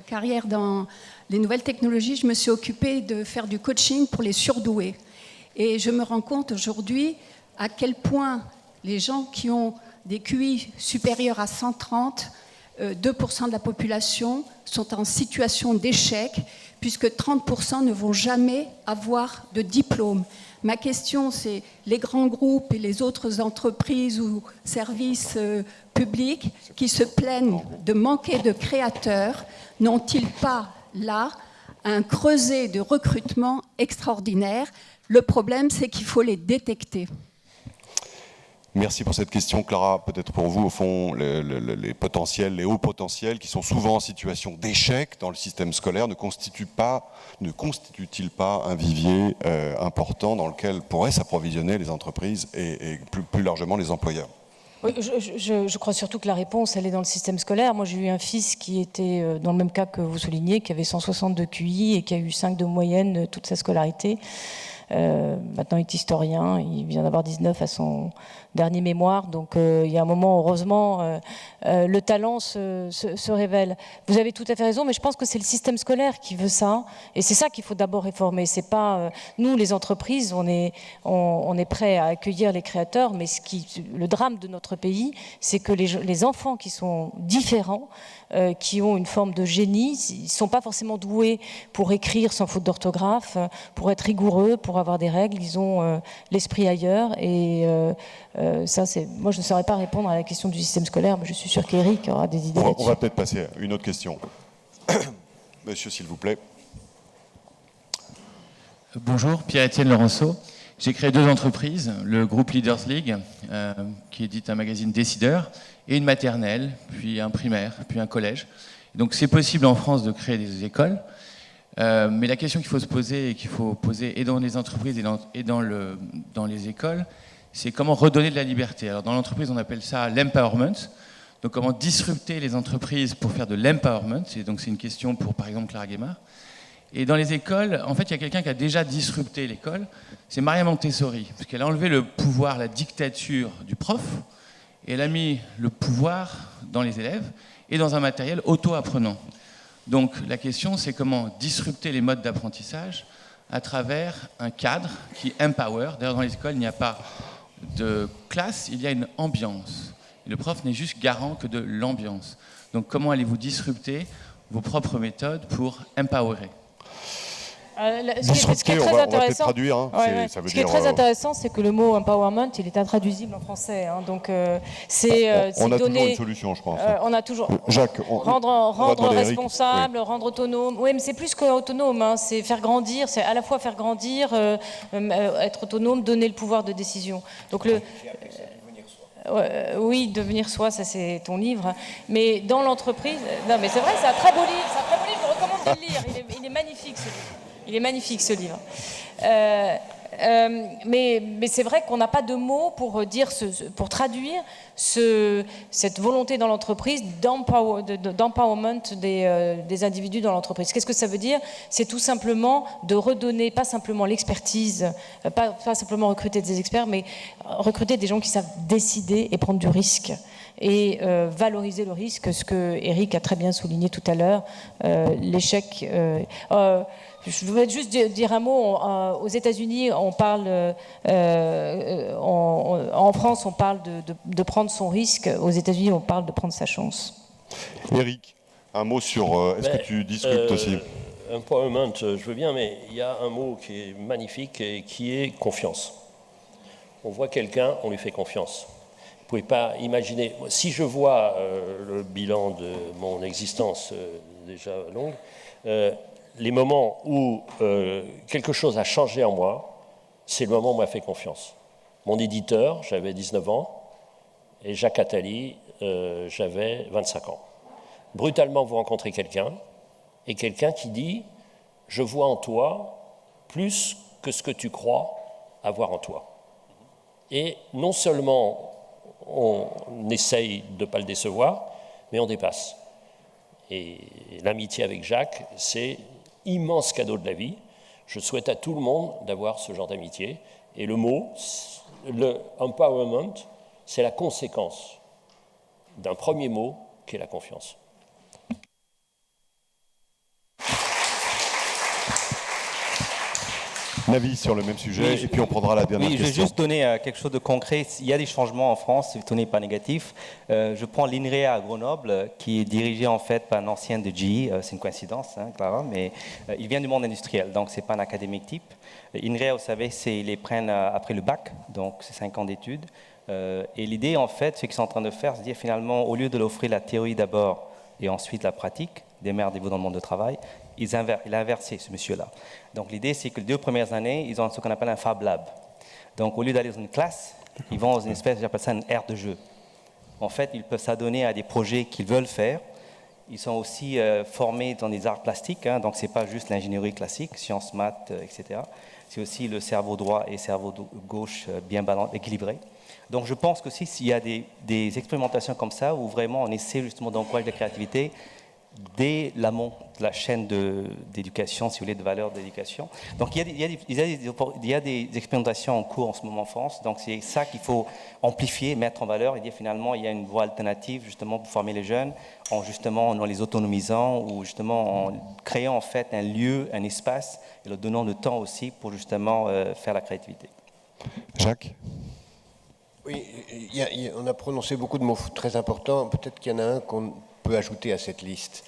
carrière dans les nouvelles technologies, je me suis occupée de faire du coaching pour les surdoués. Et je me rends compte aujourd'hui à quel point les gens qui ont des QI supérieurs à 130, 2% de la population sont en situation d'échec, puisque 30% ne vont jamais avoir de diplôme. Ma question, c'est les grands groupes et les autres entreprises ou services publics qui se plaignent de manquer de créateurs, n'ont-ils pas là un creuset de recrutement extraordinaire? Le problème, c'est qu'il faut les détecter. Merci pour cette question, Clara. Peut-être pour vous, au fond, les potentiels, les hauts potentiels qui sont souvent en situation d'échec dans le système scolaire ne constituent-ils pas un vivier important dans lequel pourraient s'approvisionner les entreprises et plus largement les employeurs? Oui, je crois surtout que la réponse, elle est dans le système scolaire. Moi, j'ai eu un fils qui était dans le même cas que vous soulignez, qui avait 160 de QI et qui a eu 5 de moyenne toute sa scolarité. maintenant il est historien, il vient d'avoir 19 à son dernier mémoire, donc il y a un moment, heureusement, le talent se révèle. Vous avez tout à fait raison, mais je pense que c'est le système scolaire qui veut ça, et c'est ça qu'il faut d'abord réformer. C'est pas nous, les entreprises, on est prêts à accueillir les créateurs, mais le drame de notre pays, c'est que les enfants qui sont différents, qui ont une forme de génie, ils ne sont pas forcément doués pour écrire sans faute d'orthographe, pour être rigoureux, pour avoir des règles, ils ont l'esprit ailleurs, et ça, moi je ne saurais pas répondre à la question du système scolaire, mais je suis sûr qu'Éric aura des idées là-dessus. On va peut-être passer à une autre question. Monsieur, s'il vous plaît. Bonjour, Pierre-Étienne Laurenceau. J'ai créé 2 entreprises, le groupe Leaders League, qui édite un magazine Décideur, et une maternelle, puis un primaire, puis un collège. Donc c'est possible en France de créer des écoles, mais la question qu'il faut se poser et qu'il faut poser et dans les entreprises et dans les écoles, c'est comment redonner de la liberté. Alors dans l'entreprise, on appelle ça l'empowerment. Donc comment disrupter les entreprises pour faire de l'empowerment. Et donc c'est une question pour, par exemple, Clara Guémard. Et dans les écoles, en fait, il y a quelqu'un qui a déjà disrupté l'école, c'est Maria Montessori, parce qu'elle a enlevé le pouvoir, la dictature du prof, et elle a mis le pouvoir dans les élèves et dans un matériel auto-apprenant. Donc la question, c'est comment disrupter les modes d'apprentissage à travers un cadre qui empower. D'ailleurs, dans les écoles, il n'y a pas de classe, il y a une ambiance. Et le prof n'est juste garant que de l'ambiance. Donc comment allez-vous disrupter vos propres méthodes pour empowerer ? Ce qui est très intéressant, ce qui est très intéressant, c'est que le mot empowerment, il est intraduisible en français. Hein, donc on a toujours une solution, je pense. On a toujours Jacques, rendre responsable, rendre autonome. Oui, mais c'est plus qu'autonome. Hein, c'est faire grandir. C'est à la fois faire grandir, être autonome, donner le pouvoir de décision. Donc oui, devenir soi, ça c'est ton livre. Mais dans l'entreprise, non, mais c'est vrai, c'est un très beau livre. C'est un très beau livre. Je vous recommande de le lire. Il est magnifique ce livre. Il est magnifique ce livre. Mais c'est vrai qu'on n'a pas de mots pour dire, pour traduire cette volonté dans l'entreprise d'empowerment des individus dans l'entreprise. Qu'est-ce que ça veut dire? C'est tout simplement de redonner, pas simplement l'expertise, pas simplement recruter des experts, mais recruter des gens qui savent décider et prendre du risque. Et valoriser le risque, ce que Éric a très bien souligné tout à l'heure, l'échec. Je voudrais juste dire un mot. Aux États-Unis, on parle, en France, on parle de prendre son risque. Aux États-Unis, on parle de prendre sa chance. Éric, un mot sur. Est-ce que tu discutes aussi? Empowerment, je veux bien, mais il y a un mot qui est magnifique et qui est confiance. On voit quelqu'un, on lui fait confiance. Vous ne pouvez pas imaginer. Si je vois le bilan de mon existence déjà longue, les moments où quelque chose a changé en moi, c'est le moment où on m'a fait confiance. Mon éditeur, j'avais 19 ans, et Jacques Attali, j'avais 25 ans. Brutalement, vous rencontrez quelqu'un, et quelqu'un qui dit « Je vois en toi plus que ce que tu crois avoir en toi ». Et non seulement on essaye de ne pas le décevoir, mais on dépasse. Et l'amitié avec Jacques, c'est immense cadeau de la vie. Je souhaite à tout le monde d'avoir ce genre d'amitié. Et le mot, le empowerment, c'est la conséquence d'un premier mot qui est la confiance. Navi sur le même sujet, et puis on prendra la dernière question. Je vais juste donner quelque chose de concret. Il y a des changements en France, ce n'est pas négatif. Je prends l'INREA à Grenoble, qui est dirigé en fait par un ancien de GE. C'est une coïncidence, hein, Clara, mais il vient du monde industriel, donc ce n'est pas un académique type. INREA, vous savez, ils les prennent après le bac, donc c'est 5 ans d'études. Et l'idée, en fait, ce qu'ils sont en train de faire, c'est dire finalement, au lieu de l'offrir la théorie d'abord et ensuite la pratique, démerdez-vous dans le monde du travail, il a inversé ce monsieur-là. Donc l'idée, c'est que les 2 premières années, ils ont ce qu'on appelle un Fab Lab. Donc au lieu d'aller dans une classe, ils vont dans une espèce, j'appelle ça une aire de jeu. En fait, ils peuvent s'adonner à des projets qu'ils veulent faire. Ils sont aussi formés dans des arts plastiques, hein, donc ce n'est pas juste l'ingénierie classique, sciences, maths, etc. C'est aussi le cerveau droit et le cerveau gauche bien équilibré. Donc je pense que s'il y a des expérimentations comme ça, où vraiment on essaie justement d'encourager la créativité, dès l'amont de la chaîne d'éducation, si vous voulez, de valeur d'éducation. Donc il y a des expérimentations en cours en ce moment en France, donc c'est ça qu'il faut amplifier, mettre en valeur et dire finalement il y a une voie alternative justement pour former les jeunes, en les autonomisant ou justement en créant en fait un lieu, un espace et leur donnant le temps aussi pour justement faire la créativité. Jacques ? Oui, on a prononcé beaucoup de mots très importants. Peut-être qu'il y en a un qu'on peut ajouter à cette liste.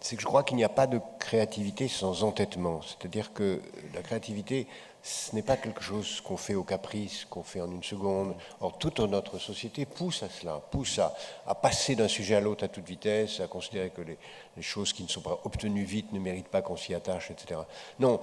C'est que je crois qu'il n'y a pas de créativité sans entêtement. C'est-à-dire que la créativité, ce n'est pas quelque chose qu'on fait au caprice, qu'on fait en une seconde. Or, toute notre société pousse à cela, pousse à passer d'un sujet à l'autre à toute vitesse, à considérer que les choses qui ne sont pas obtenues vite ne méritent pas qu'on s'y attache, etc. Non,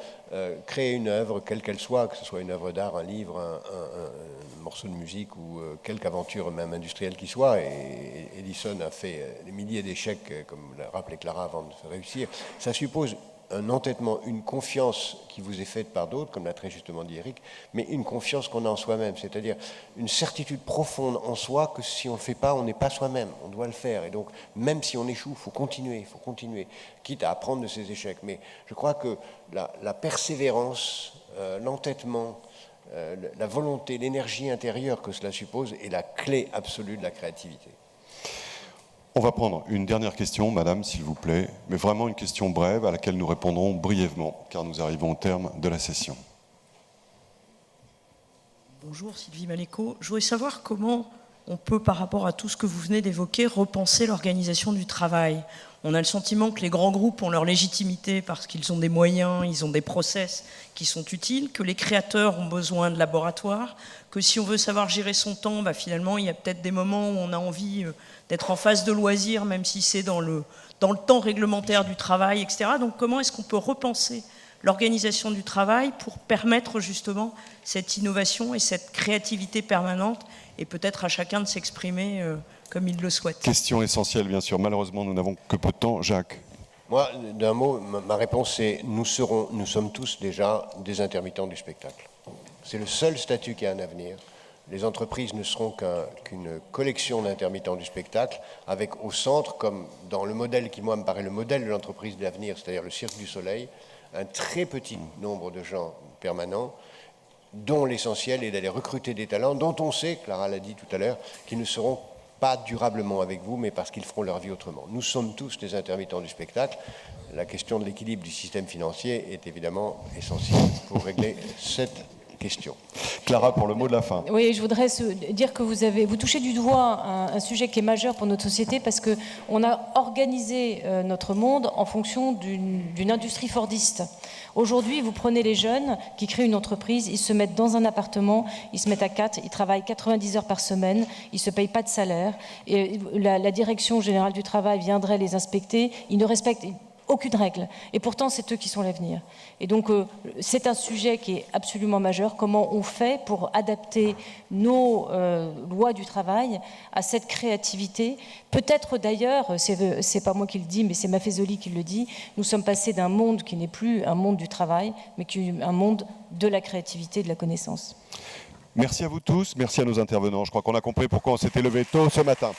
créer une œuvre, quelle qu'elle soit, que ce soit une œuvre d'art, un livre, un morceau de musique ou quelque aventure même industrielle qui soit, et Edison a fait des milliers d'échecs, comme l'a rappelé Clara, avant de se réussir, ça suppose un entêtement, une confiance qui vous est faite par d'autres, comme l'a très justement dit Eric, mais une confiance qu'on a en soi-même, c'est-à-dire une certitude profonde en soi que si on ne le fait pas, on n'est pas soi-même, on doit le faire. Et donc, même si on échoue, il faut continuer, quitte à apprendre de ses échecs. Mais je crois que la persévérance, l'entêtement, la volonté, l'énergie intérieure que cela suppose est la clé absolue de la créativité. On va prendre une dernière question, madame, s'il vous plaît, mais vraiment une question brève à laquelle nous répondrons brièvement, car nous arrivons au terme de la session. Bonjour, Sylvie Maléco. Je voudrais savoir comment on peut, par rapport à tout ce que vous venez d'évoquer, repenser l'organisation du travail. On a le sentiment que les grands groupes ont leur légitimité parce qu'ils ont des moyens, ils ont des process qui sont utiles, que les créateurs ont besoin de laboratoires, que si on veut savoir gérer son temps, finalement, il y a peut-être des moments où on a envie d'être en phase de loisir, même si c'est dans le temps réglementaire du travail, etc. Donc comment est-ce qu'on peut repenser l'organisation du travail pour permettre justement cette innovation et cette créativité permanente et peut-être à chacun de s'exprimer comme il le souhaite. Question essentielle, bien sûr. Malheureusement, nous n'avons que peu de temps. Jacques. Moi, d'un mot, ma réponse c'est nous sommes tous déjà des intermittents du spectacle. C'est le seul statut qui a un avenir. Les entreprises ne seront qu'une collection d'intermittents du spectacle, avec au centre, comme dans le modèle qui, moi, me paraît le modèle de l'entreprise de l'avenir, c'est-à-dire le Cirque du Soleil, un très petit nombre de gens permanents, dont l'essentiel est d'aller recruter des talents, dont on sait, Clara l'a dit tout à l'heure, qu'ils ne seront pas durablement avec vous, mais parce qu'ils feront leur vie autrement. Nous sommes tous des intermittents du spectacle. La question de l'équilibre du système financier est évidemment essentielle pour régler cette question. Clara, pour le mot de la fin. Oui, je voudrais dire que vous touchez du doigt un sujet qui est majeur pour notre société parce qu'on a organisé notre monde en fonction d'une industrie fordiste. Aujourd'hui, vous prenez les jeunes qui créent une entreprise, ils se mettent dans un appartement, ils se mettent à 4, ils travaillent 90 heures par semaine, ils ne se payent pas de salaire. Et la direction générale du travail viendrait les inspecter, ils ne respectent aucune règle. Et pourtant, c'est eux qui sont l'avenir. Et donc, c'est un sujet qui est absolument majeur. Comment on fait pour adapter nos lois du travail à cette créativité? Peut-être d'ailleurs, c'est pas moi qui le dis, mais c'est Maffezoli qui le dit, nous sommes passés d'un monde qui n'est plus un monde du travail, mais qui est un monde de la créativité et de la connaissance. Merci à vous tous, merci à nos intervenants. Je crois qu'on a compris pourquoi on s'était levé tôt ce matin.